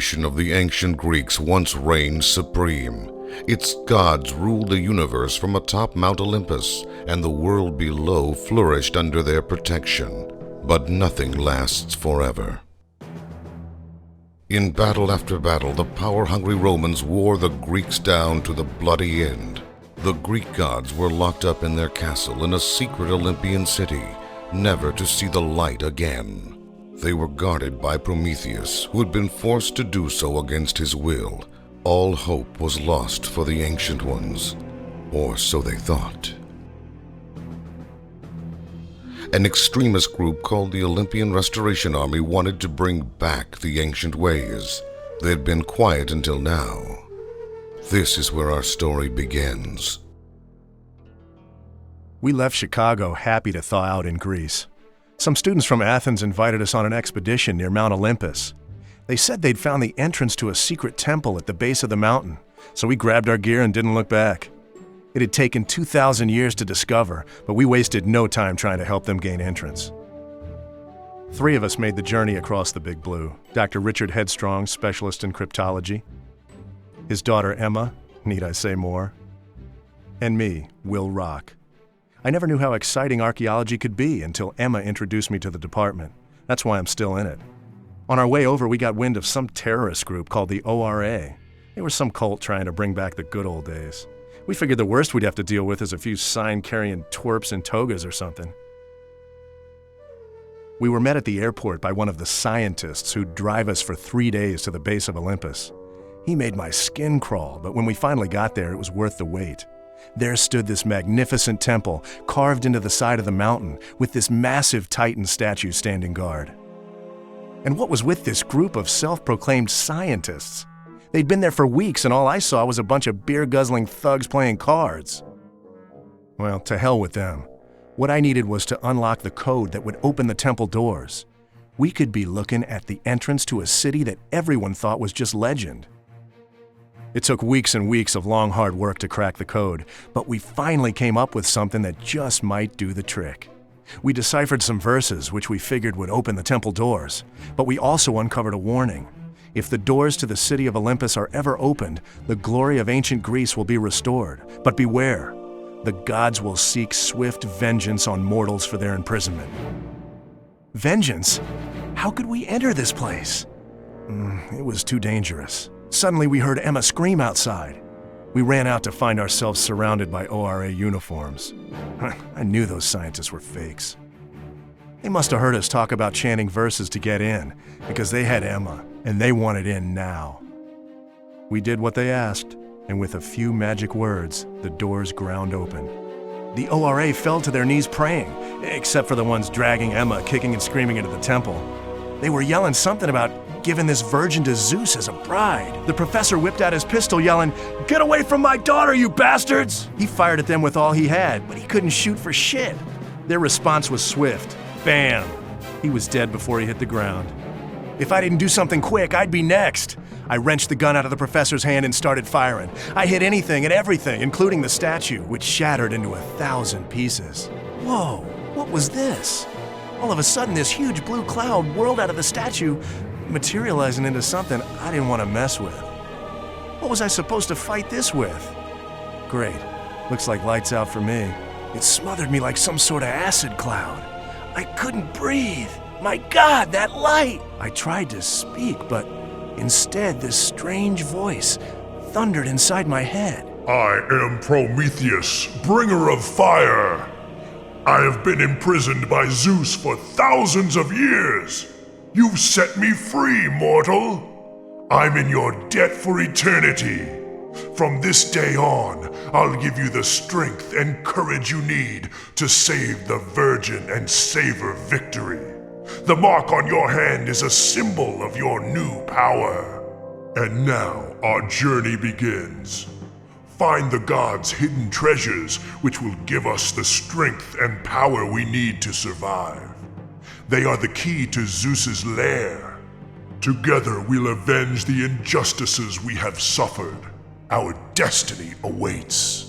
civilization of the ancient Greeks once reigned supreme. Its gods ruled the universe from atop Mount Olympus, and the world below flourished under their protection. But nothing lasts forever. In battle after battle, the power-hungry Romans wore the Greeks down to the bloody end. The Greek gods were locked up in their castle in a secret Olympian city, never to see the light again. They were guarded by Prometheus, who had been forced to do so against his will. All hope was lost for the Ancient Ones, or so they thought. An extremist group called the Olympian Restoration Army wanted to bring back the ancient ways. They had been quiet until now. This is where our story begins. We left Chicago happy to thaw out in Greece. Some students from Athens invited us on an expedition near Mount Olympus. They said they'd found the entrance to a secret temple at the base of the mountain, so we grabbed our gear and didn't look back. It had taken 2,000 years to discover, but we wasted no time trying to help them gain entrance. 3 of us made the journey across the Big Blue. Dr. Richard Headstrong, specialist in cryptology. His daughter Emma, need I say more? And me, Will Rock. I never knew how exciting archaeology could be until Emma introduced me to the department. That's why I'm still in it. On our way over, we got wind of some terrorist group called the ORA. They were some cult trying to bring back the good old days. We figured the worst we'd have to deal with is a few sign-carrying twerps in togas or something. We were met at the airport by one of the scientists who'd drive us for 3 days to the base of Olympus. He made my skin crawl, but when we finally got there, it was worth the wait. There stood this magnificent temple carved into the side of the mountain with this massive Titan statue standing guard. And what was with this group of self-proclaimed scientists? They'd been there for weeks, and all I saw was a bunch of beer-guzzling thugs playing cards. Well, to hell with them. What I needed was to unlock the code that would open the temple doors. We could be looking at the entrance to a city that everyone thought was just legend. It took weeks and weeks of long, hard work to crack the code, but we finally came up with something that just might do the trick. We deciphered some verses which we figured would open the temple doors, but we also uncovered a warning. If the doors to the city of Olympus are ever opened, the glory of ancient Greece will be restored. But beware, the gods will seek swift vengeance on mortals for their imprisonment. Vengeance? How could we enter this place? It was too dangerous. Suddenly we heard Emma scream outside. We ran out to find ourselves surrounded by ORA uniforms. I knew those scientists were fakes. They must have heard us talk about chanting verses to get in, because they had Emma, and they wanted in now. We did what they asked, and with a few magic words, the doors ground open. The ORA fell to their knees praying, except for the ones dragging Emma, kicking and screaming into the temple. They were yelling something about giving this virgin to Zeus as a bride. The professor whipped out his pistol yelling, "Get away from my daughter, you bastards!" He fired at them with all he had, but he couldn't shoot for shit. Their response was swift. Bam! He was dead before he hit the ground. If I didn't do something quick, I'd be next. I wrenched the gun out of the professor's hand and started firing. I hit anything and everything, including the statue, which shattered into 1,000 pieces. Whoa, what was this? All of a sudden, this huge blue cloud whirled out of the statue, materializing into something I didn't want to mess with. What was I supposed to fight this with? Great. Looks like lights out for me. It smothered me like some sort of acid cloud. I couldn't breathe. My God, that light! I tried to speak, but instead this strange voice thundered inside my head. I am Prometheus, bringer of fire. I have been imprisoned by Zeus for thousands of years. You've set me free, mortal. I'm in your debt for eternity. From this day on, I'll give you the strength and courage you need to save the Virgin and savor victory. The mark on your hand is a symbol of your new power. And now our journey begins. Find the gods' hidden treasures, which will give us the strength and power we need to survive. They are the key to Zeus's lair. Together we'll avenge the injustices we have suffered. Our destiny awaits.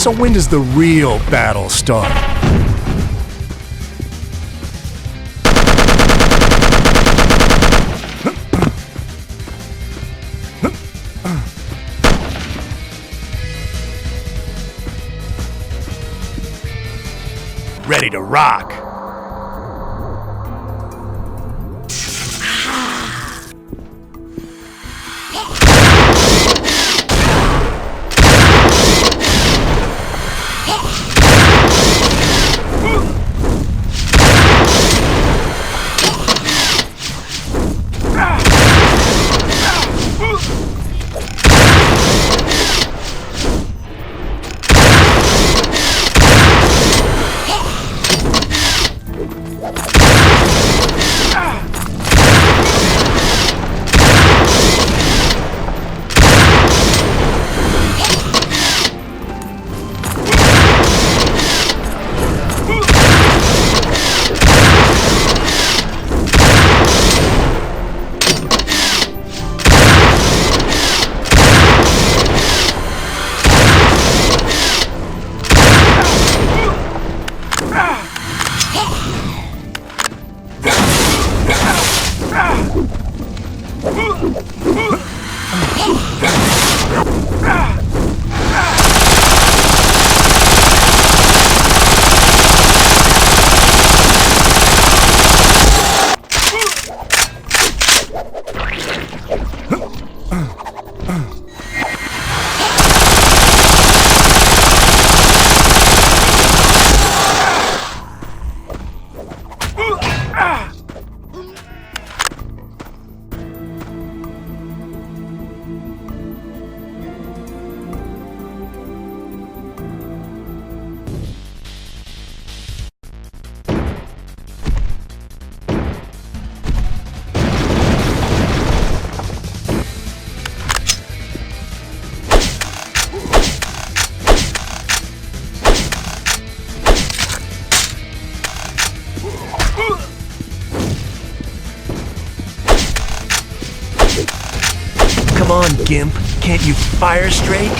So when does the real battle start? Ready to rock. Come on, Gimp. Can't you fire straight?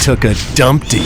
Took a dumpty.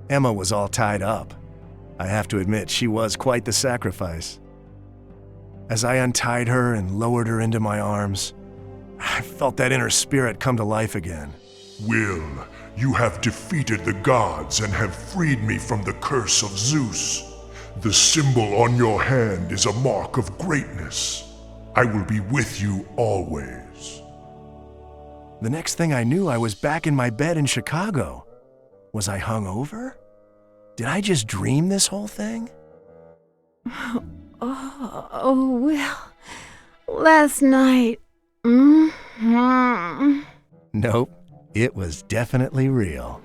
Emma was all tied up. I have to admit, she was quite the sacrifice. As I untied her and lowered her into my arms, I felt that inner spirit come to life again. Will, you have defeated the gods and have freed me from the curse of Zeus. The symbol on your hand is a mark of greatness. I will be with you always. The next thing I knew, I was back in my bed in Chicago. Was I hungover? Did I just dream this whole thing? Oh, well, last night. Mm-hmm. Nope, it was definitely real.